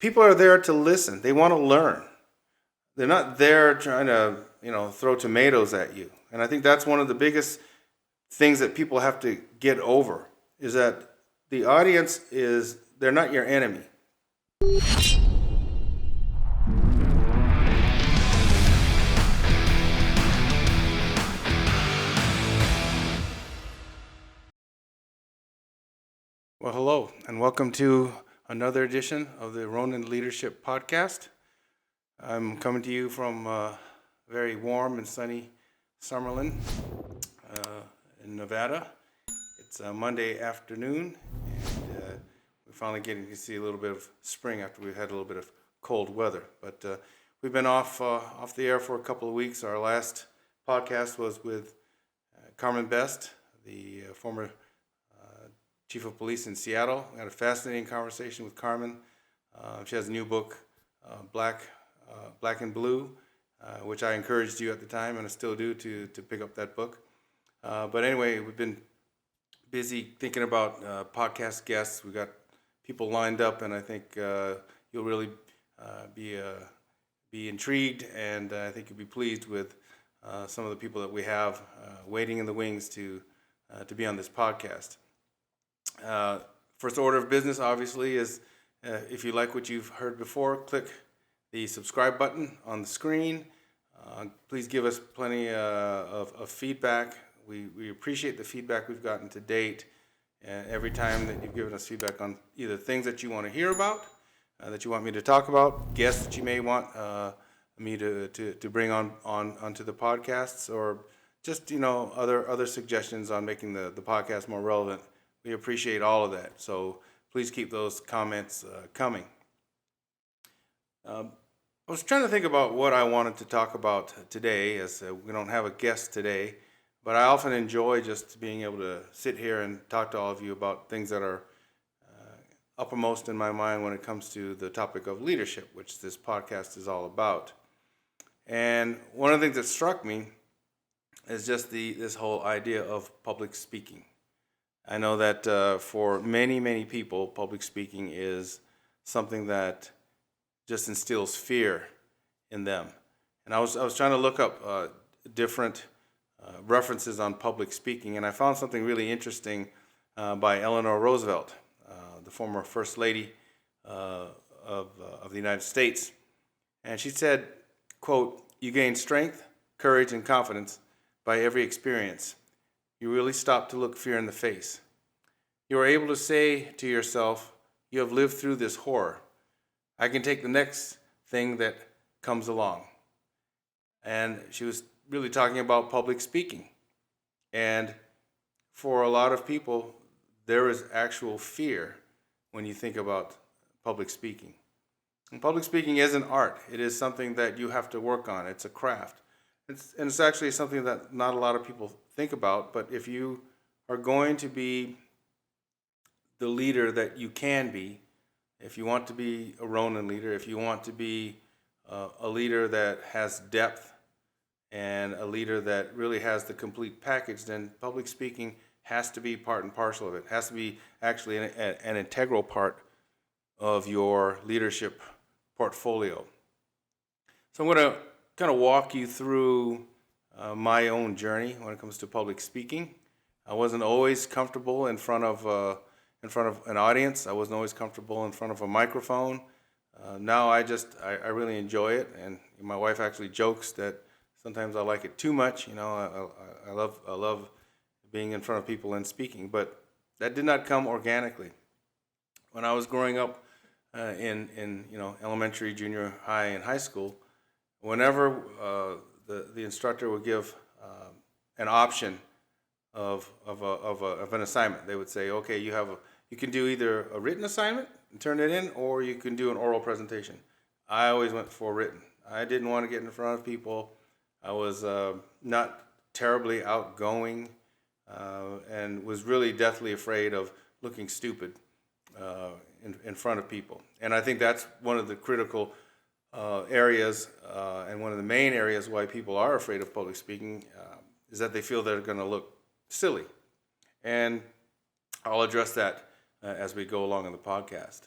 people are there to listen. They want to learn. They're not there trying to, throw tomatoes at you. And I think that's one of the biggest things that people have to get over is that the audience they're not your enemy. Well, hello, and welcome to another edition of the Ronin Leadership Podcast. I'm coming to you from very warm and sunny Summerlin in Nevada. It's a Monday afternoon, and we're finally getting to see a little bit of spring after we've had a little bit of cold weather. But we've been off the air for a couple of weeks. Our last podcast was with Carmen Best, the former Chief of Police in Seattle. We had a fascinating conversation with Carmen. She has a new book, Black and Blue, which I encouraged you at the time, and I still do, to pick up that book. But anyway, we've been busy thinking about podcast guests. We got people lined up, and I think you'll really be intrigued, and I think you'll be pleased with some of the people that we have waiting in the wings to be on this podcast. First order of business, obviously, is if you like what you've heard before, click the subscribe button on the screen. Please give us plenty of feedback. We appreciate the feedback we've gotten to date. Every time that you've given us feedback on either things that you want to hear about, that you want me to talk about, guests that you may want me to bring onto the podcasts, or just other suggestions on making the podcast more relevant. We appreciate all of that, so please keep those comments coming. I was trying to think about what I wanted to talk about today, as we don't have a guest today, but I often enjoy just being able to sit here and talk to all of you about things that are uppermost in my mind when it comes to the topic of leadership, which this podcast is all about. And one of the things that struck me is just this whole idea of public speaking. I know that for many, many people, public speaking is something that just instills fear in them. And I was trying to look up different references on public speaking, and I found something really interesting by Eleanor Roosevelt, the former First Lady of the United States. And she said, quote, "You gain strength, courage, and confidence by every experience. You really stop to look fear in the face. You are able to say to yourself, you have lived through this horror. I can take the next thing that comes along." And she was really talking about public speaking. And for a lot of people, there is actual fear when you think about public speaking. And public speaking is an art. It is something that you have to work on. It's a craft. It's actually something that not a lot of people think about, but if you are going to be the leader that you can be, if you want to be a Ronin leader, if you want to be a leader that has depth and a leader that really has the complete package, then public speaking has to be part and parcel of it. It has to be actually an integral part of your leadership portfolio. So I'm going to kind of walk you through my own journey when it comes to public speaking. I wasn't always comfortable in front of an audience. I wasn't always comfortable in front of a microphone. Now I really enjoy it, and my wife actually jokes that sometimes I like it too much. I love being in front of people and speaking, but that did not come organically. When I was growing up in elementary, junior high, and high school, whenever the instructor would give an option of an assignment, they would say, okay, you can do either a written assignment and turn it in, or you can do an oral presentation. I always went for written. I didn't want to get in front of people. I was not terribly outgoing and was really deathly afraid of looking stupid in front of people. And I think that's one of the critical areas and one of the main areas why people are afraid of public speaking is that they feel they're going to look silly. And I'll address that as we go along in the podcast.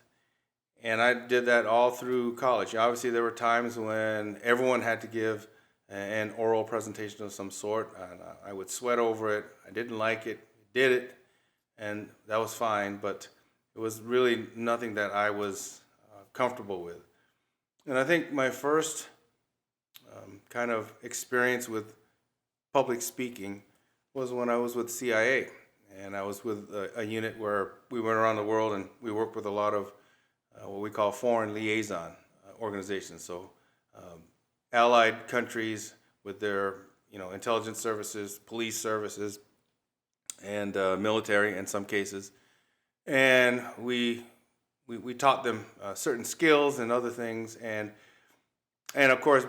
And I did that all through college. Obviously, there were times when everyone had to give an oral presentation of some sort, and I would sweat over it. I didn't like it, did it, and that was fine, but it was really nothing that I was comfortable with. And I think my first kind of experience with public speaking was when I was with CIA. And I was with a unit where we went around the world and we worked with a lot of what we call foreign liaison organizations. So allied countries with their intelligence services, police services, and military in some cases. And we taught them certain skills and other things. And of course,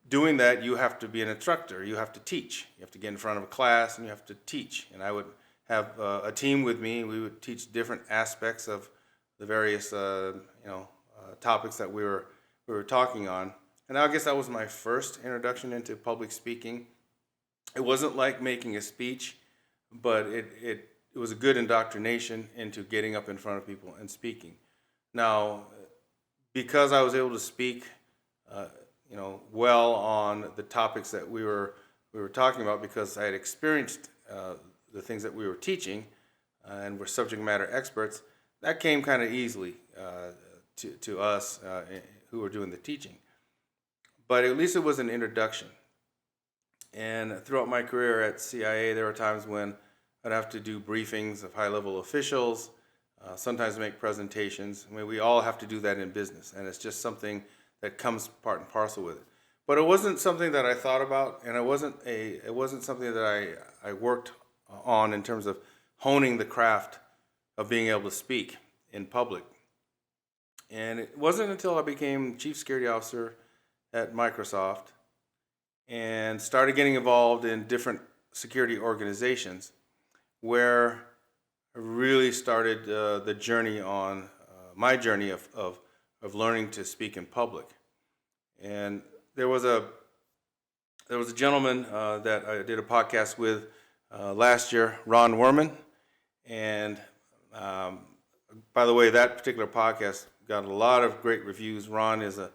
doing that, you have to be an instructor. You have to teach. You have to get in front of a class and you have to teach. And I would have a team with me. We would teach different aspects of the various topics that we were talking on. And I guess that was my first introduction into public speaking. It wasn't like making a speech, but it was a good indoctrination into getting up in front of people and speaking. Now, because I was able to speak, well on the topics that we were talking about, because I had experienced the things that we were teaching and were subject matter experts, that came kind of easily to us who were doing the teaching. But at least it was an introduction. And throughout my career at CIA, there were times when I'd have to do briefings of high-level officials, sometimes make presentations. I mean, we all have to do that in business, and it's just something that comes part and parcel with it. But it wasn't something that I thought about, and it wasn't something that I worked on in terms of honing the craft of being able to speak in public. And it wasn't until I became chief security officer at Microsoft and started getting involved in different security organizations where I really started the journey on my journey of learning to speak in public. And there was a gentleman that I did a podcast with last year, Ron. And by the way, that particular podcast got a lot of great reviews. Ron is a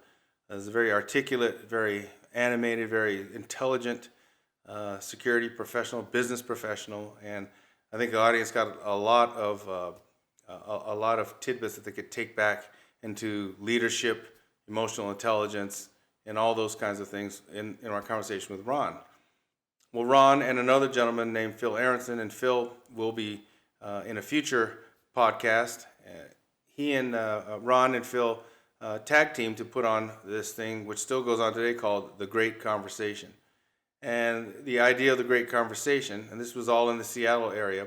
very articulate, very animated, very intelligent security professional, business professional, and I think the audience got a lot of tidbits that they could take back into leadership, emotional intelligence, and all those kinds of things in our conversation with Ron. Well, Ron and another gentleman named Phil Aronson, and Phil will be in a future podcast. He and Ron and Phil tag team to put on this thing, which still goes on today, called The Great Conversation. And the idea of The Great Conversation, and this was all in the Seattle area,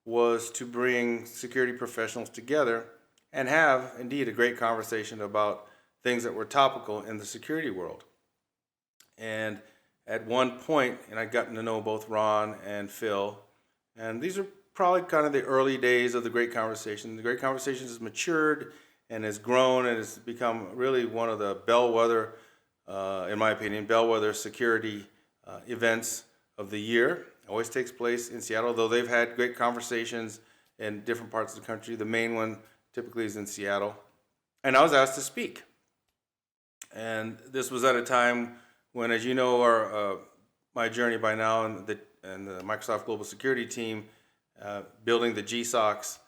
was to bring security professionals together and have, indeed, a great conversation about things that were topical in the security world. And at one point, and I'd gotten to know both Ron and Phil, and these are probably kind of the early days of The Great Conversation. The Great Conversation has matured and has grown and has become really one of the bellwether, in my opinion, bellwether security events of the year. It always takes place in Seattle, though they've had great conversations in different parts of the country. The main one typically is in Seattle. And I was asked to speak. And this was at a time when, as you know, my journey by now and the Microsoft Global Security team, building the GSOCs,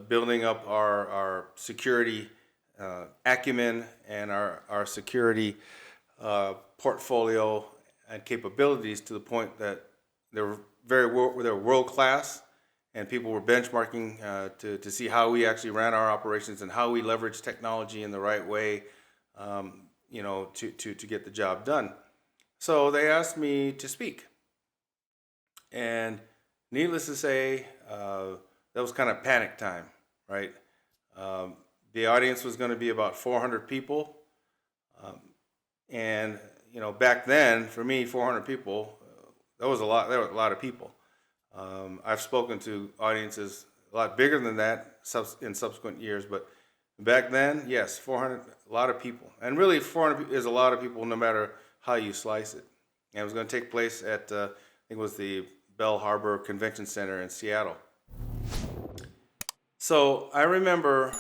building up our security acumen and our security portfolio and capabilities to the point that they were world class, and people were benchmarking to see how we actually ran our operations and how we leveraged technology in the right way, to get the job done. So they asked me to speak, and needless to say, that was kind of panic time, right? The audience was going to be about 400 people, and back then, for me, 400 people, that was a lot. There were a lot of people. I've spoken to audiences a lot bigger than that in subsequent years, but back then, yes, 400, a lot of people. And really, 400 is a lot of people no matter how you slice it. And it was going to take place at, I think it was the Bell Harbor Convention Center in Seattle. So I remember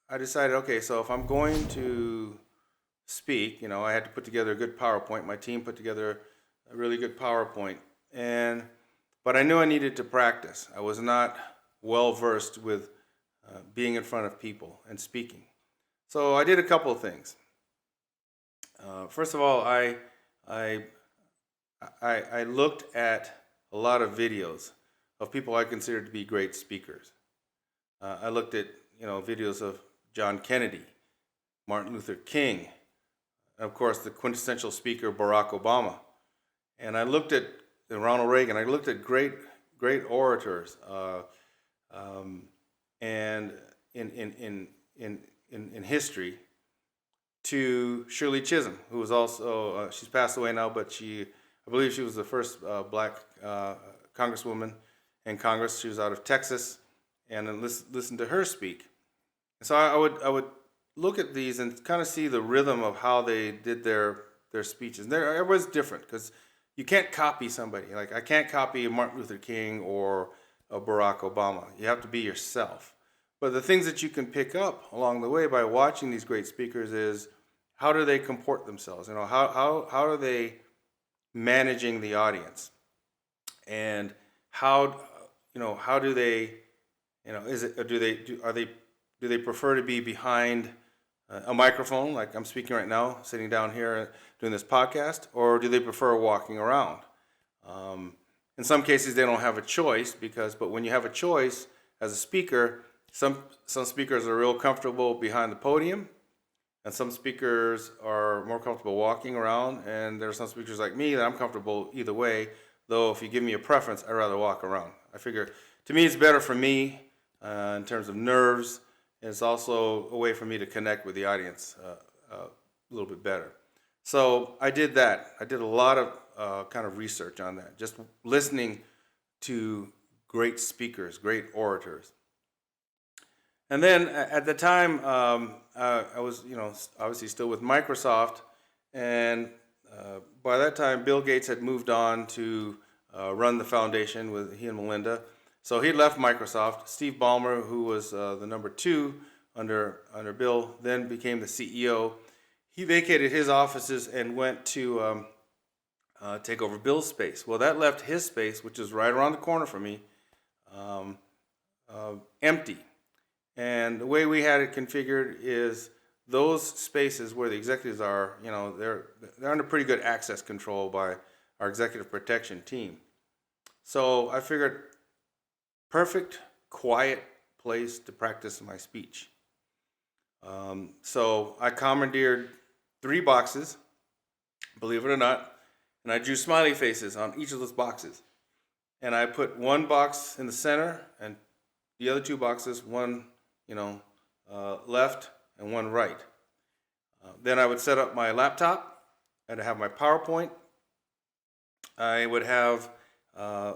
I decided, okay, so if I'm going to speak, I had to put together a good PowerPoint. My team put together a really good PowerPoint, but I knew I needed to practice. I was not well versed with being in front of people and speaking. So I did a couple of things. First of all, I looked at a lot of videos of people I considered to be great speakers. I looked at videos of John Kennedy, Martin Luther King, and of course the quintessential speaker Barack Obama, and I looked at Ronald Reagan. I looked at great orators, and in history, to Shirley Chisholm, who was also she's passed away now, but I believe she was the first black congresswoman in Congress. She was out of Texas, and then listen to her speak. And so I would look at these and kind of see the rhythm of how they did their speeches. And everyone's different because you can't copy somebody. Like I can't copy Martin Luther King or Barack Obama. You have to be yourself. But the things that you can pick up along the way by watching these great speakers is how do they comport themselves? How are they managing the audience, and how do they do they prefer to be behind a microphone like I'm speaking right now, sitting down here doing this podcast, or do they prefer walking around? In some cases, they don't have a choice but when you have a choice as a speaker, some speakers are real comfortable behind the podium, and some speakers are more comfortable walking around, and there are some speakers like me that I'm comfortable either way, though if you give me a preference, I'd rather walk around. I figure, to me, it's better for me in terms of nerves. It's also a way for me to connect with the audience a little bit better. So I did that. I did a lot of kind of research on that, just listening to great speakers, great orators. And then at the time, I was, obviously still with Microsoft, and by that time, Bill Gates had moved on to run the foundation with he and Melinda. So he left Microsoft. Steve Ballmer, who was the number 2 under Bill, then became the CEO. He vacated his offices and went to take over Bill's space. Well, that left his space, which is right around the corner from me, empty. And the way we had it configured is those spaces where the executives are, they're under pretty good access control by our executive protection team. So I figured, perfect, quiet place to practice my speech. So I commandeered 3 boxes, believe it or not, and I drew smiley faces on each of those boxes. And I put one box in the center and the other 2 boxes, one left and one right. Then I would set up my laptop. I'd have my PowerPoint. I would have a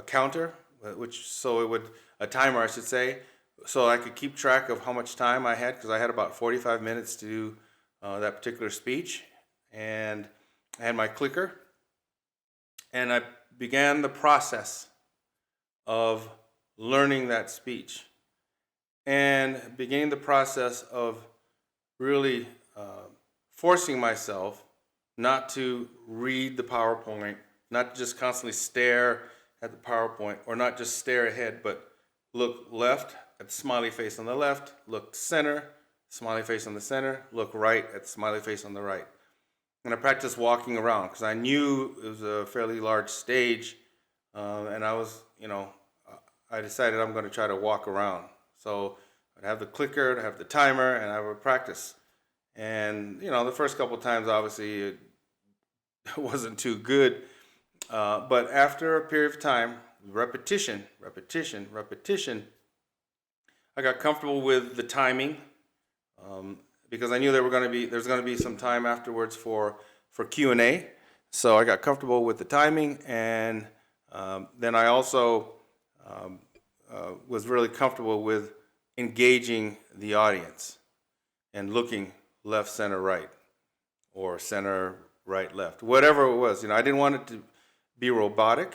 counter, a timer, I should say, so I could keep track of how much time I had, because I had about 45 minutes to do that particular speech. And I had my clicker, and I began the process of learning that speech and beginning the process of really forcing myself not to read the PowerPoint, not just constantly stare at the PowerPoint, or not just stare ahead, but look left at the smiley face on the left, look center, smiley face on the center, look right at the smiley face on the right. And I practiced walking around because I knew it was a fairly large stage, and I decided I'm going to try to walk around. So I'd have the clicker, I'd have the timer, and I would practice. And the first couple of times, obviously, it wasn't too good. But after a period of time, repetition, I got comfortable with the timing, because I knew there's going to be some time afterwards for Q&A. So I got comfortable with the timing, and then I also was really comfortable with engaging the audience and looking left, center, right, or center, right, left, whatever it was. I didn't want it to be robotic,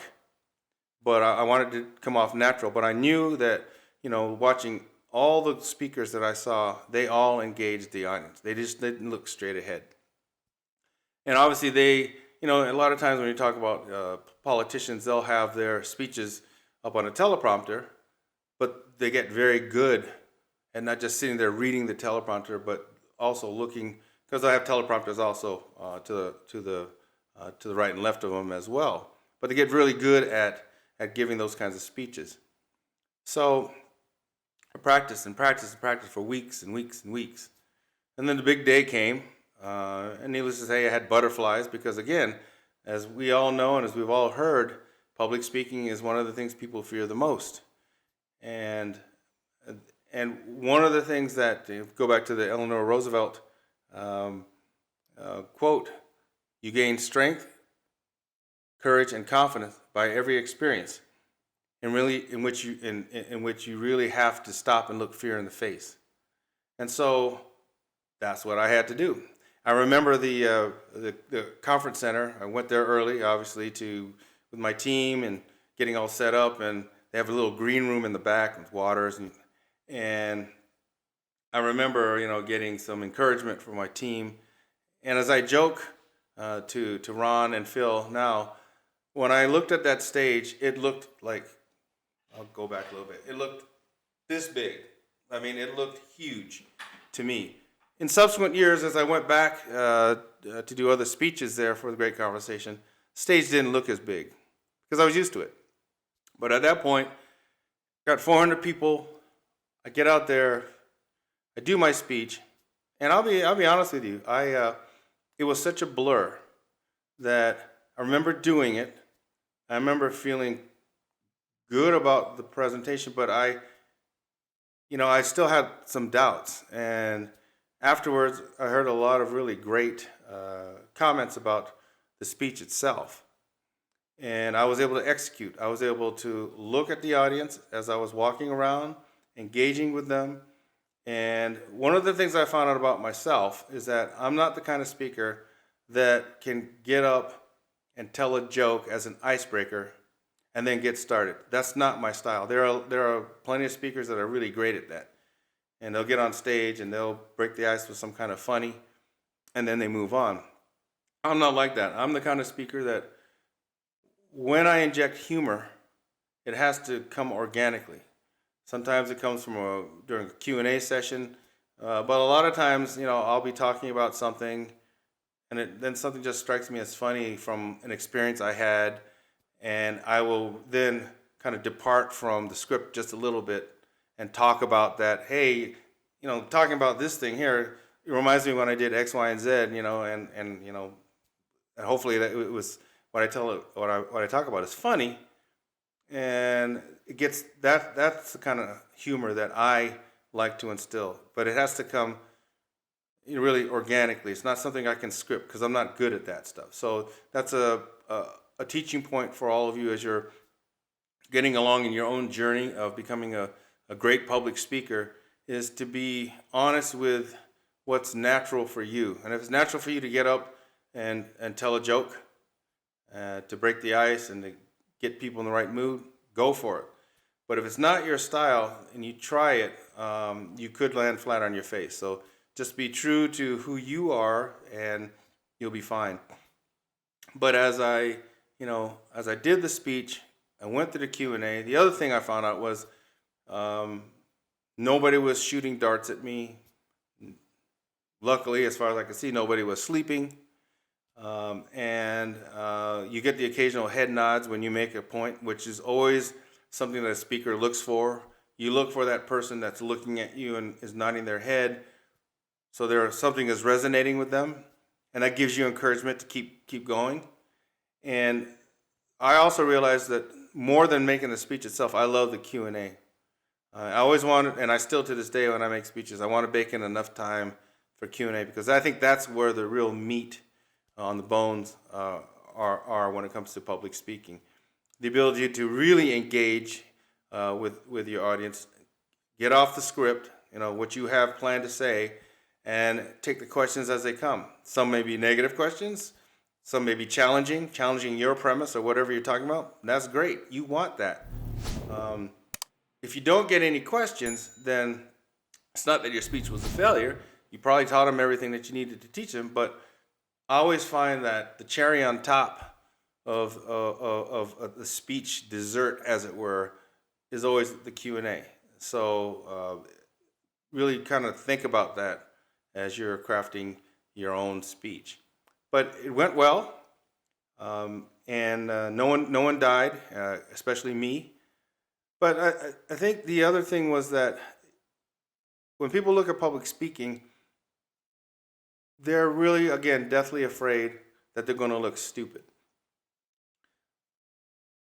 but I wanted it to come off natural. But I knew that, watching all the speakers that I saw, they all engaged the audience. They just didn't look straight ahead. And obviously a lot of times when you talk about politicians, they'll have their speeches up on a teleprompter, but they get very good at not just sitting there reading the teleprompter, but also looking, because I have teleprompters also to the right and left of them as well. But they get really good at giving those kinds of speeches. So I practiced and practiced and practiced for weeks and weeks and weeks. And then the big day came, and needless to say, I had butterflies because, again, as we all know and as we've all heard, public speaking is one of the things people fear the most. And one of the things that, go back to the Eleanor Roosevelt quote, you gain strength, courage, and confidence by every experience, and really in which you really have to stop and look fear in the face. And so that's what I had to do. I remember the conference center. I went there early, obviously, with my team and getting all set up, and they have a little green room in the back with waters, and I remember, getting some encouragement from my team. And as I joke to Ron and Phil now, when I looked at that stage, it looked like, I'll go back a little bit. It looked this big. I mean, it looked huge to me. In subsequent years, as I went back to do other speeches there for the Great Conversation, stage didn't look as big because I was used to it. But at that point, got 400 people. I get out there, I do my speech, and I'll be honest with you. It was such a blur that I remember doing it. I remember feeling good about the presentation, but I still had some doubts. And afterwards, I heard a lot of really great comments about the speech itself. And I was able to execute. I was able to look at the audience as I was walking around, engaging with them. And one of the things I found out about myself is that I'm not the kind of speaker that can get up and tell a joke as an icebreaker and then get started. That's not my style. There are plenty of speakers that are really great at that. And they'll get on stage and they'll break the ice with some kind of funny, and then they move on. I'm not like that. I'm the kind of speaker that when I inject humor, it has to come organically. Sometimes it comes during a Q&A session, but a lot of times, I'll be talking about something, and then something just strikes me as funny from an experience I had, and I will then kind of depart from the script just a little bit and talk about that. Hey, talking about this thing here, it reminds me when I did X, Y, and Z, and hopefully that it was what I talk about is funny, and it gets that's the kind of humor that I like to instill. But it has to come really organically. It's not something I can script because I'm not good at that stuff. So that's a teaching point for all of you as you're getting along in your own journey of becoming a great public speaker, is to be honest with what's natural for you. And if it's natural for you to get up and tell a joke, to break the ice and to get people in the right mood, go for it. But if it's not your style and you try it, you could land flat on your face. So just be true to who you are and you'll be fine. But as I did the speech, I went through the Q&A. The other thing I found out was nobody was shooting darts at me. Luckily, as far as I could see, nobody was sleeping. And you get the occasional head nods when you make a point, which is always something that a speaker looks for. You look for that person that's looking at you and is nodding their head, so something is resonating with them, and that gives you encouragement to keep going. And I also realized that more than making the speech itself, I love the Q&A. I always wanted, and I still to this day when I make speeches, I want to bake in enough time for Q&A because I think that's where the real meat on the bones are when it comes to public speaking. The ability to really engage with your audience, get off the script, what you have planned to say, and take the questions as they come. Some may be negative questions, some may be challenging your premise or whatever you're talking about. That's great. You want that. if you don't get any questions, then it's not that your speech was a failure. You probably taught them everything that you needed to teach them, but I always find that the cherry on top of the speech dessert, as it were, is always the Q&A. So really kind of think about that as you're crafting your own speech. But it went well, and no one died, especially me. But I think the other thing was that when people look at public speaking, they're really, again, deathly afraid that they're going to look stupid.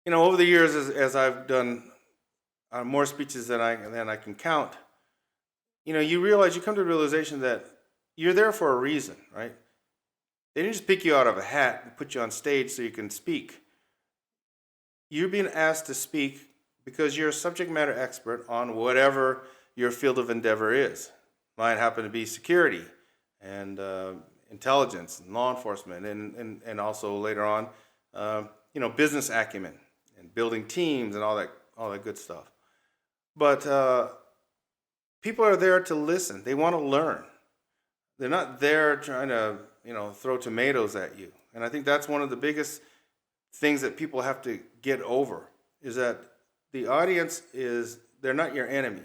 You know, over the years, as I've done more speeches than I can count, you know, you come to the realization that you're there for a reason, right? They didn't just pick you out of a hat and put you on stage so you can speak. You're being asked to speak because you're a subject matter expert on whatever your field of endeavor is. Mine happened to be security and intelligence and law enforcement, and also later on, you know, business acumen and building teams and all that good stuff. But people are there to listen. They want to learn. They're not there trying to, you know, throw tomatoes at you. And I think that's one of the biggest things that people have to get over, is that the audience they're not your enemy.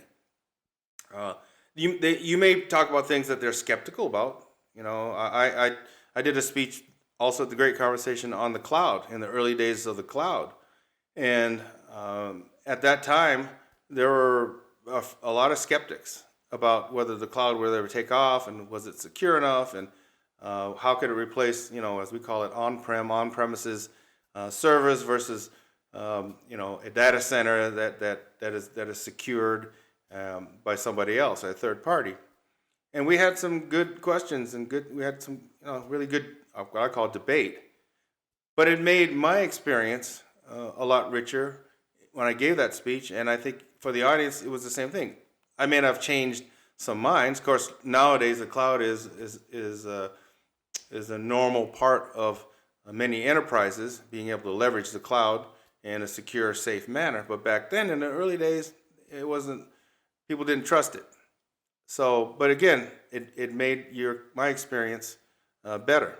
You may talk about things that they're skeptical about. You know, I did a speech also at the Great Conversation on the cloud, in the early days of the cloud. And at that time, there were a lot of skeptics about whether the cloud would ever take off, and was it secure enough, and how could it replace, you know, as we call it, on-premises servers versus, you know, a data center that is secured by somebody else, a third party. And we had some good questions, and we had some, you know, really good, what I call debate. But it made my experience a lot richer when I gave that speech, and I think for the audience it was the same thing. I may not have changed some minds. Of course, nowadays the cloud is a normal part of many enterprises, being able to leverage the cloud in a secure, safe manner. But back then, in the early days, it wasn't. People didn't trust it. So, but again, it made my experience better.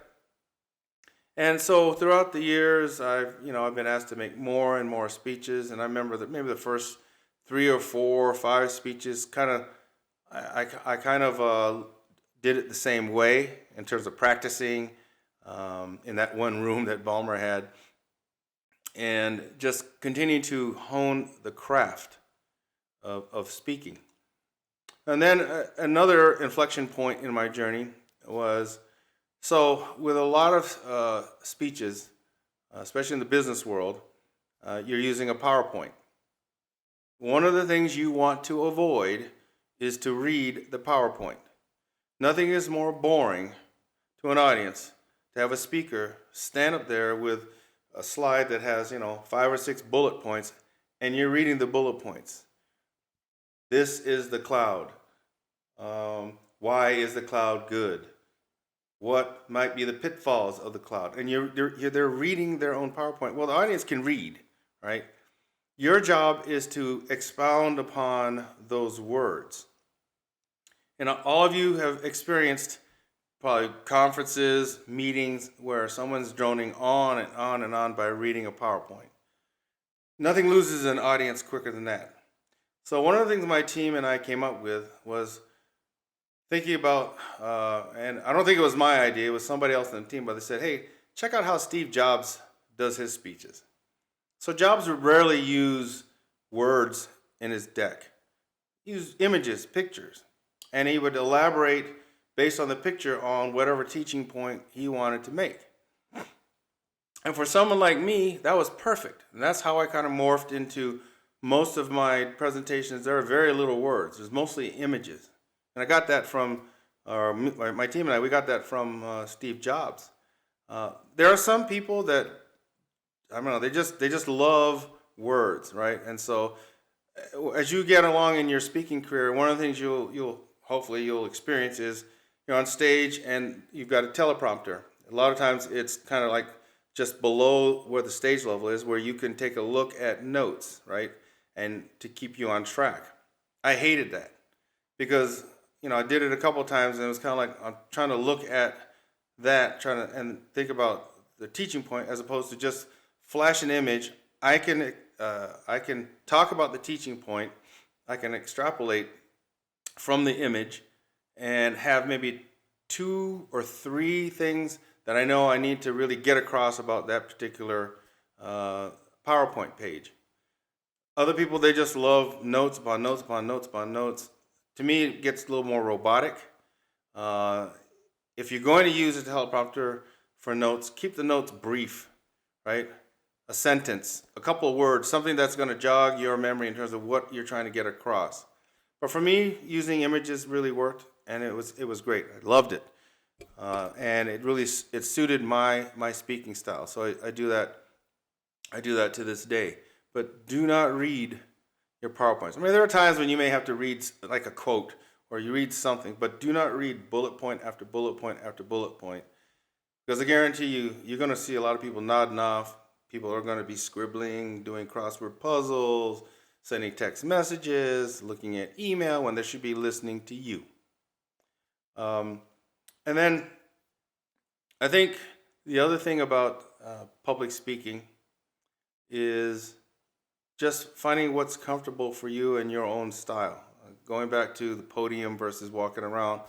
And so throughout the years, I've been asked to make more and more speeches, and I remember that maybe the first 3 or 4 or 5 speeches I kind of did it the same way in terms of practicing in that one room that Balmer had, and just continue to hone the craft of speaking. And then another inflection point in my journey was, so with a lot of speeches, especially in the business world, you're using a PowerPoint. One of the things you want to avoid is to read the PowerPoint. Nothing is more boring to an audience to have a speaker stand up there with a slide that has, 5 or 6 bullet points, and you're reading the bullet points. This is the cloud. Why is the cloud good? What might be the pitfalls of the cloud? And they're reading their own PowerPoint. Well, the audience can read, right? Your job is to expound upon those words. And all of you have experienced probably conferences, meetings, where someone's droning on and on and on by reading a PowerPoint. Nothing loses an audience quicker than that. So one of the things my team and I came up with was thinking about, and I don't think it was my idea, it was somebody else in the team, but they said, hey, check out how Steve Jobs does his speeches. So Jobs would rarely use words in his deck. He used images, pictures, and he would elaborate based on the picture on whatever teaching point he wanted to make. And for someone like me, that was perfect. And that's how I kind of morphed into most of my presentations. There are very little words. There's mostly images. And I got that from, my team and I, we got that from Steve Jobs. There are some people that, I don't know, they just love words, right? And so as you get along in your speaking career, one of the things you'll hopefully experience is you're on stage and you've got a teleprompter. A lot of times it's kind of like just below where the stage level is, where you can take a look at notes, right? and to keep you on track. I hated that because I did it a couple of times, and it was kind of like I'm trying to look at that, trying to and think about the teaching point as opposed to just flash an image. I can talk about the teaching point. I can extrapolate from the image and have maybe 2 or 3 things that I know I need to really get across about that particular PowerPoint page. Other people, they just love notes upon notes upon notes upon notes. To me, it gets a little more robotic. Uh, if you're going to use a teleprompter for notes, keep the notes brief, right? A sentence, a couple of words, something that's going to jog your memory in terms of what you're trying to get across. But for me, using images really worked, and it was great. I loved it, and it suited my speaking style. So I do that. I do that to this day. But do not read your PowerPoints. I mean, there are times when you may have to read like a quote or you read something, but do not read bullet point after bullet point after bullet point, because I guarantee you, you're going to see a lot of people nodding off. People are going to be scribbling, doing crossword puzzles, sending text messages, looking at email when they should be listening to you. And then I think the other thing about public speaking is just finding what's comfortable for you and your own style. Going back to the podium versus walking around.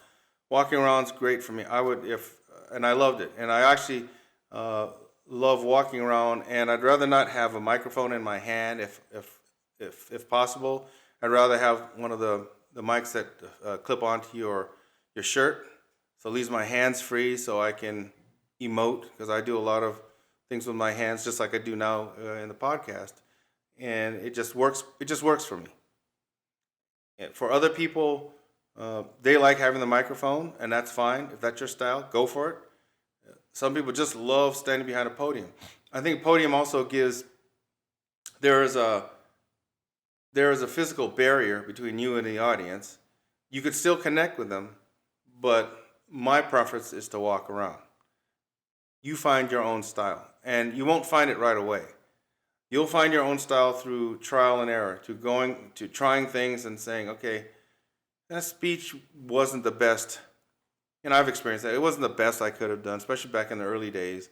Walking around is great for me. And I loved it. And I actually love walking around, and I'd rather not have a microphone in my hand if possible. I'd rather have one of the mics that clip onto your shirt, so it leaves my hands free so I can emote, because I do a lot of things with my hands just like I do now in the podcast, and it just works for me. And for other people, they like having the microphone, and that's fine. If that's your style, go for it. Some people just love standing behind a podium. I think podium also there is a physical barrier between you and the audience. You could still connect with them, but my preference is to walk around. You find your own style, and you won't find it right away. You'll find your own style through trial and error, to trying things and saying, okay, that speech wasn't the best. And I've experienced that. It wasn't the best I could have done, especially back in the early days,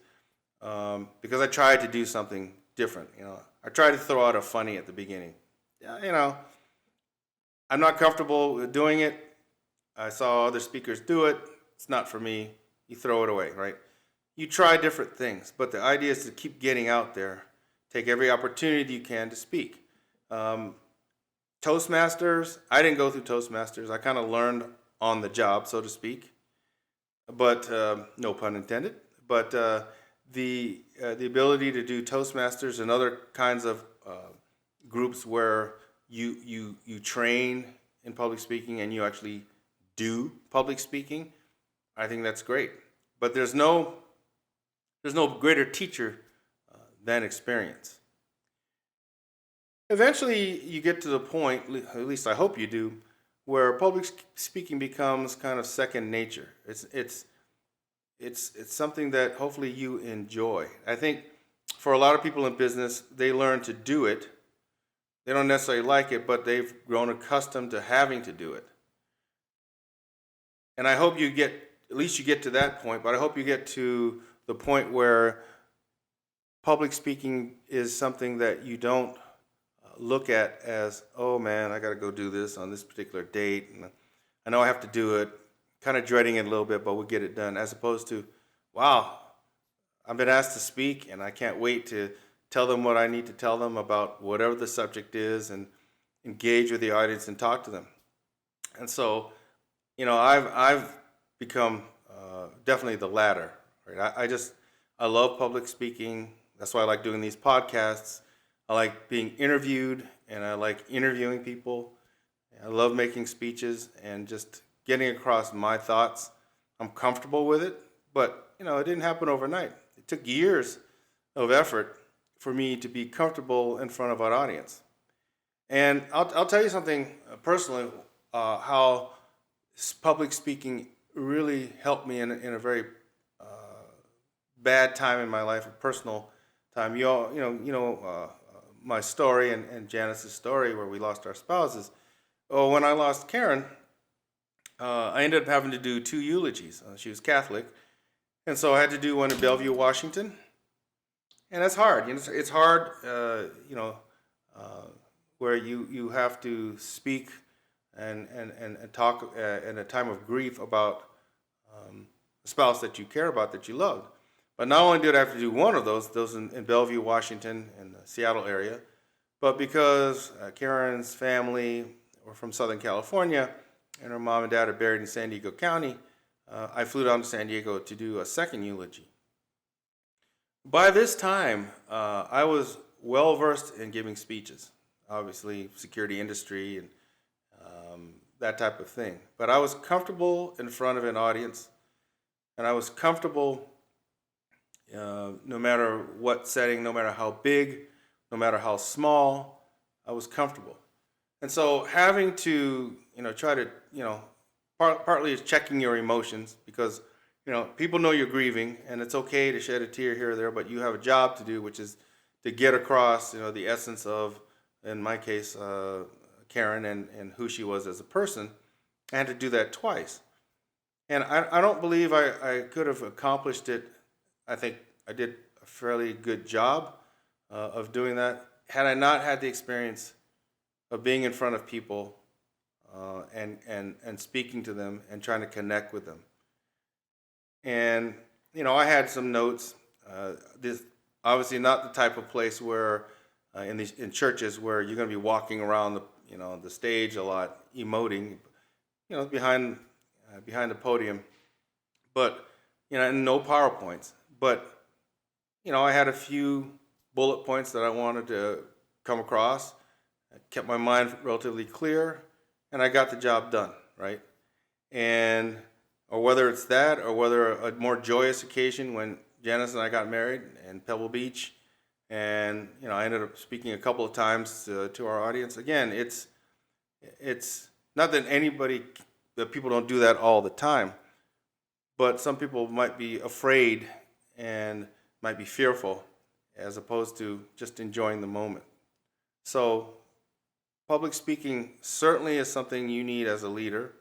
because I tried to do something different. I tried to throw out a funny at the beginning. I'm not comfortable doing it. I saw other speakers do it. It's not for me. You throw it away, right? You try different things, but the idea is to keep getting out there. Take every opportunity you can to speak. Toastmasters, I didn't go through Toastmasters. I kind of learned on the job, so to speak, but no pun intended. But the ability to do Toastmasters and other kinds of groups where you train in public speaking and you actually do public speaking, I think that's great. But there's no greater teacher than experience. Eventually, you get to the point, at least I hope you do, where public speaking becomes kind of second nature. It's something that hopefully you enjoy. I think for a lot of people in business, they learn to do it. They don't necessarily like it, but they've grown accustomed to having to do it. And I hope at least you get to that point, but I hope you get to the point where public speaking is something that you don't look at as, oh man, I got to go do this on this particular date, and I know I have to do it, kind of dreading it a little bit, but we'll get it done, as opposed to, wow, I've been asked to speak, and I can't wait to tell them what I need to tell them about whatever the subject is, and engage with the audience and talk to them. And so, I've become definitely the latter. Right? I love public speaking. That's why I like doing these podcasts. I like being interviewed, and I like interviewing people. I love making speeches and just getting across my thoughts. I'm comfortable with it, but it didn't happen overnight. It took years of effort for me to be comfortable in front of an audience. And I'll tell you something personally, how public speaking really helped me in a very bad time in my life, a personal time. my story and Janice's story where we lost our spouses. Oh, when I lost Karen, I ended up having to do 2 eulogies. She was Catholic, and so I had to do one in Bellevue, Washington, and that's hard. It's hard. Uh, where you have to speak and talk in a time of grief about a spouse that you care about, that you loved. But not only did I have to do one of those in Bellevue, Washington, in the Seattle area, but because Karen's family were from Southern California and her mom and dad are buried in San Diego County, I flew down to San Diego to do a second eulogy. By this time, I was well versed in giving speeches, obviously security industry and that type of thing. But I was comfortable in front of an audience, and I was comfortable no matter what setting, no matter how big, no matter how small, I was comfortable. And so having to, try to, partly is checking your emotions because, people know you're grieving and it's okay to shed a tear here or there, but you have a job to do, which is to get across, the essence of, in my case, Karen and who she was as a person. I had to do that twice. And I don't believe I could have accomplished it. I think I did a fairly good job of doing that had I not had the experience of being in front of people and speaking to them and trying to connect with them. And, I had some notes. This obviously not the type of place where in churches where you're going to be walking around the stage a lot, emoting, behind the podium, but and no PowerPoints. But I had a few bullet points that I wanted to come across. I kept my mind relatively clear, and I got the job done, right? And or whether it's that, or whether a more joyous occasion when Janice and I got married in Pebble Beach, and I ended up speaking a couple of times to our audience. Again, it's not that people don't do that all the time, but some people might be afraid and might be fearful as opposed to just enjoying the moment. So public speaking certainly is something you need as a leader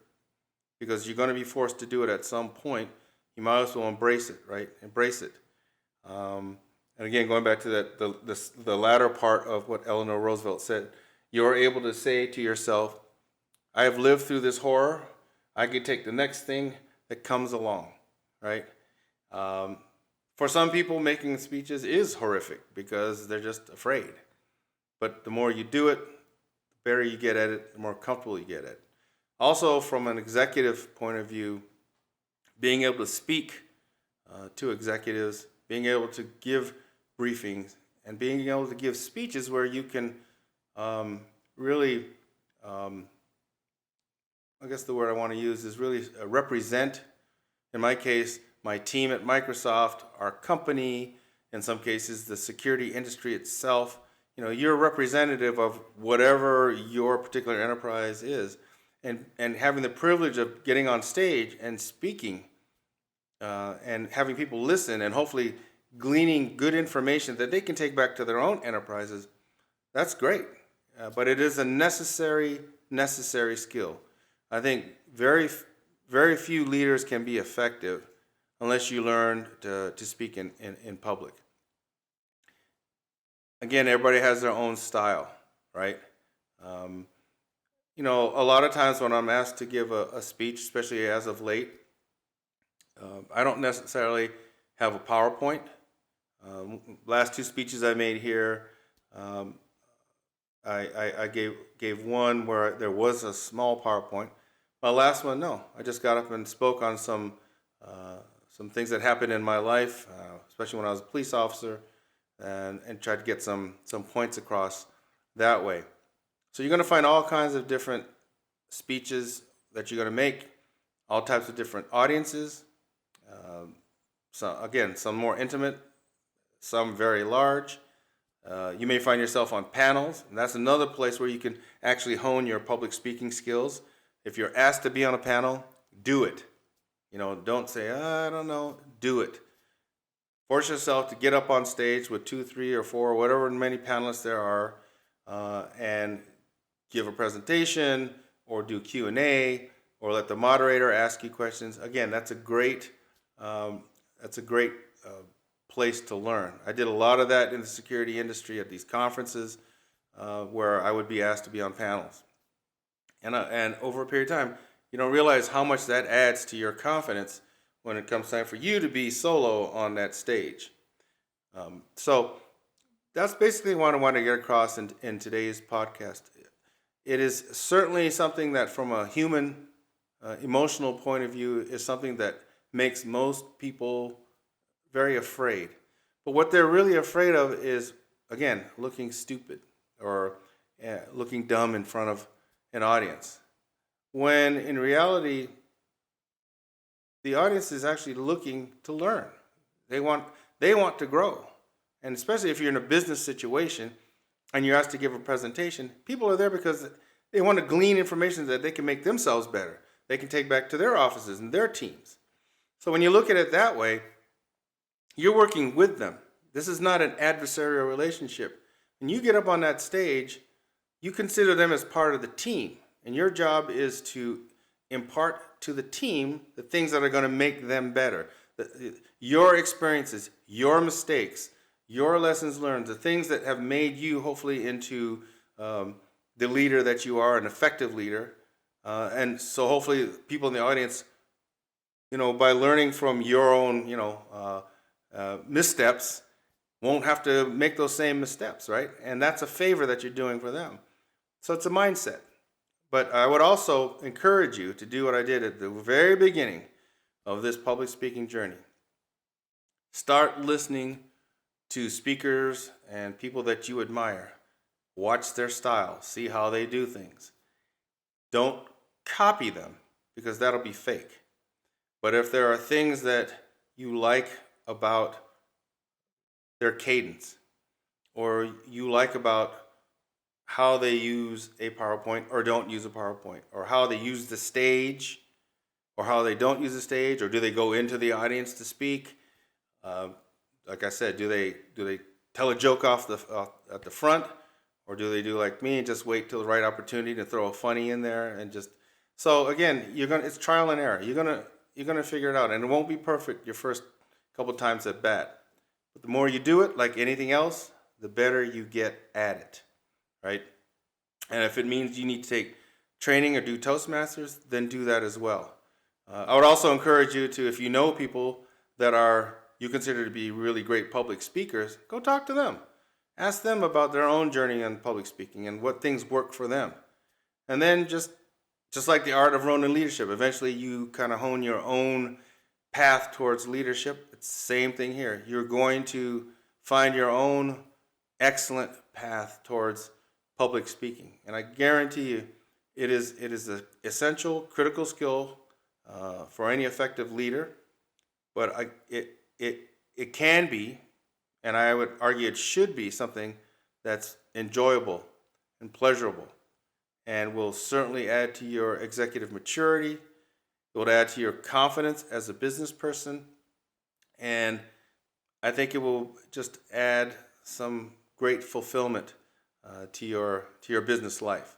because you're going to be forced to do it at some point. You might as well embrace it, right? Embrace it. And again, going back to the latter part of what Eleanor Roosevelt said, you're able to say to yourself, I have lived through this horror. I can take the next thing that comes along, right? For some people, making speeches is horrific because they're just afraid. But the more you do it, the better you get at it, the more comfortable you get at it. Also, from an executive point of view, being able to speak to executives, being able to give briefings, and being able to give speeches where you can really, I guess the word I want to use is really represent, in my case, my team at Microsoft, our company, in some cases, the security industry itself. You're a representative of whatever your particular enterprise is. And having the privilege of getting on stage and speaking and having people listen and hopefully gleaning good information that they can take back to their own enterprises, that's great. But it is a necessary skill. I think very few leaders can be effective unless you learn to speak in public. Again, everybody has their own style, right? A lot of times when I'm asked to give a speech, especially as of late, I don't necessarily have a PowerPoint. Last 2 speeches I made here, I gave one where there was a small PowerPoint. My last one, no. I just got up and spoke on some things that happened in my life, especially when I was a police officer, and tried to get some points across that way. So you're going to find all kinds of different speeches that you're going to make, all types of different audiences. Some more intimate, some very large. You may find yourself on panels, and that's another place where you can actually hone your public speaking skills. If you're asked to be on a panel, do it. Don't say, I don't know, do it. Force yourself to get up on stage with 2, 3, or 4, whatever many panelists there are, and give a presentation or do Q&A or let the moderator ask you questions. Again, that's a great place to learn. I did a lot of that in the security industry at these conferences where I would be asked to be on panels. And over a period of time, you don't realize how much that adds to your confidence when it comes time for you to be solo on that stage. So that's basically what I want to get across in today's podcast. It is certainly something that from a human emotional point of view is something that makes most people very afraid. But what they're really afraid of is, again, looking stupid or looking dumb in front of an audience. When in reality, the audience is actually looking to learn. They want to grow. And especially if you're in a business situation and you're asked to give a presentation, people are there because they want to glean information that they can make themselves better. They can take back to their offices and their teams. So when you look at it that way, you're working with them. This is not an adversarial relationship. When you get up on that stage, you consider them as part of the team. And your job is to impart to the team the things that are going to make them better. Your experiences, your mistakes, your lessons learned, the things that have made you hopefully into the leader that you are, an effective leader. And so hopefully people in the audience, by learning from your own, missteps, won't have to make those same missteps, right? And that's a favor that you're doing for them. So it's a mindset. But I would also encourage you to do what I did at the very beginning of this public speaking journey. Start listening to speakers and people that you admire. Watch their style. See how they do things. Don't copy them because that'll be fake. But if there are things that you like about their cadence or you like about how they use a PowerPoint or don't use a PowerPoint, or how they use the stage, or how they don't use the stage, or do they go into the audience to speak? Like I said, do they tell a joke at the front, or do they do like me and just wait till the right opportunity to throw a funny in there and just? So again, it's trial and error. You're gonna figure it out, and it won't be perfect your first couple times at bat. But the more you do it, like anything else, the better you get at it. Right? And if it means you need to take training or do Toastmasters, then do that as well. I would also encourage you to, if you know people that you consider to be really great public speakers, go talk to them. Ask them about their own journey in public speaking and what things work for them. And then just like the art of Ronin leadership, eventually you kind of hone your own path towards leadership. It's the same thing here. You're going to find your own excellent path towards public speaking, and I guarantee you, it is an essential, critical skill for any effective leader. But it can be, and I would argue it should be, something that's enjoyable and pleasurable, and will certainly add to your executive maturity. It will add to your confidence as a business person, and I think it will just add some great fulfillment to your business life.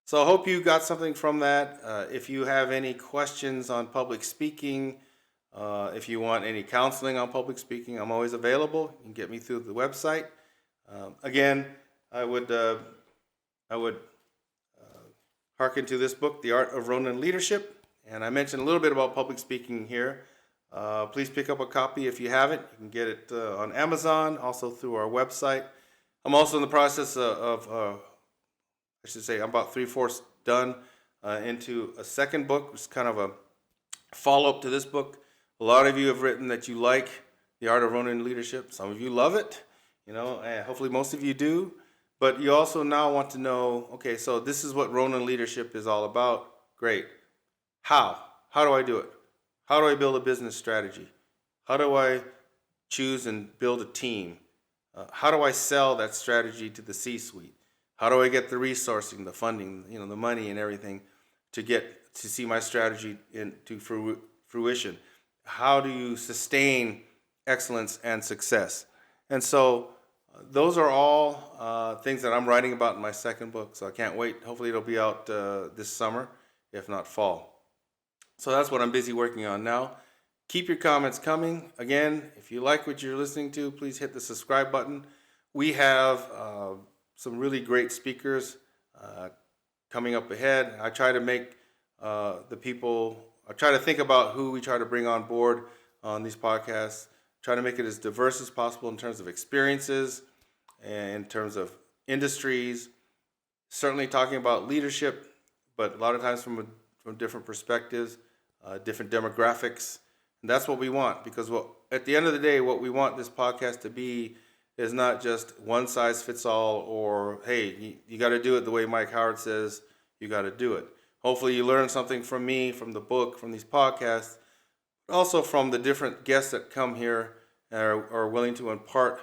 So I hope you got something from that. If you have any questions on public speaking, if you want any counseling on public speaking, I'm always available. You can get me through the website. Again, I would hearken to this book, The Art of Ronin Leadership, and I mentioned a little bit about public speaking here. Please pick up a copy if you haven't. You can get it on Amazon, also through our website. I'm also in the process I'm about 3/4 done into a second book. It's kind of a follow-up to this book. A lot of you have written that you like The Art of Ronin Leadership. Some of you love it, and hopefully most of you do. But you also now want to know, okay, so this is what Ronin Leadership is all about. Great. How? How do I do it? How do I build a business strategy? How do I choose and build a team? How do I sell that strategy to the C-suite? How do I get the resourcing, the funding, the money and everything to see my strategy into fruition? How do you sustain excellence and success? And so those are all things that I'm writing about in my second book. So I can't wait. Hopefully it'll be out this summer, if not fall. So that's what I'm busy working on now. Keep your comments coming. Again, if you like what you're listening to, please hit the subscribe button. We have some really great speakers coming up ahead. I try to make I try to think about who we try to bring on board on these podcasts, try to make it as diverse as possible in terms of experiences and in terms of industries, certainly talking about leadership, but a lot of times from different perspectives, different demographics. And that's what we want, because at the end of the day, what we want this podcast to be is not just one size fits all, or hey, you got to do it the way Mike Howard says you got to do it. Hopefully you learn something from me, from the book, from these podcasts, but also from the different guests that come here and are willing to impart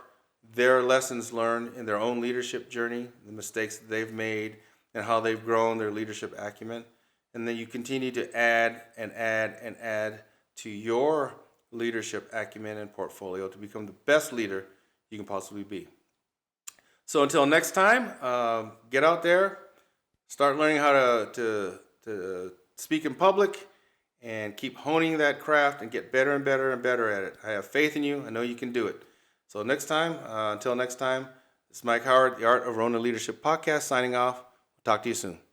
their lessons learned in their own leadership journey, the mistakes that they've made, and how they've grown their leadership acumen. And then you continue to add and add and add to your leadership acumen and portfolio to become the best leader you can possibly be. So until next time, get out there, start learning how to speak in public, and keep honing that craft and get better and better and better at it. I have faith in you. I know you can do it. So until next time, this is Mike Howard, the Art of Ronin Leadership Podcast, signing off. Talk to you soon.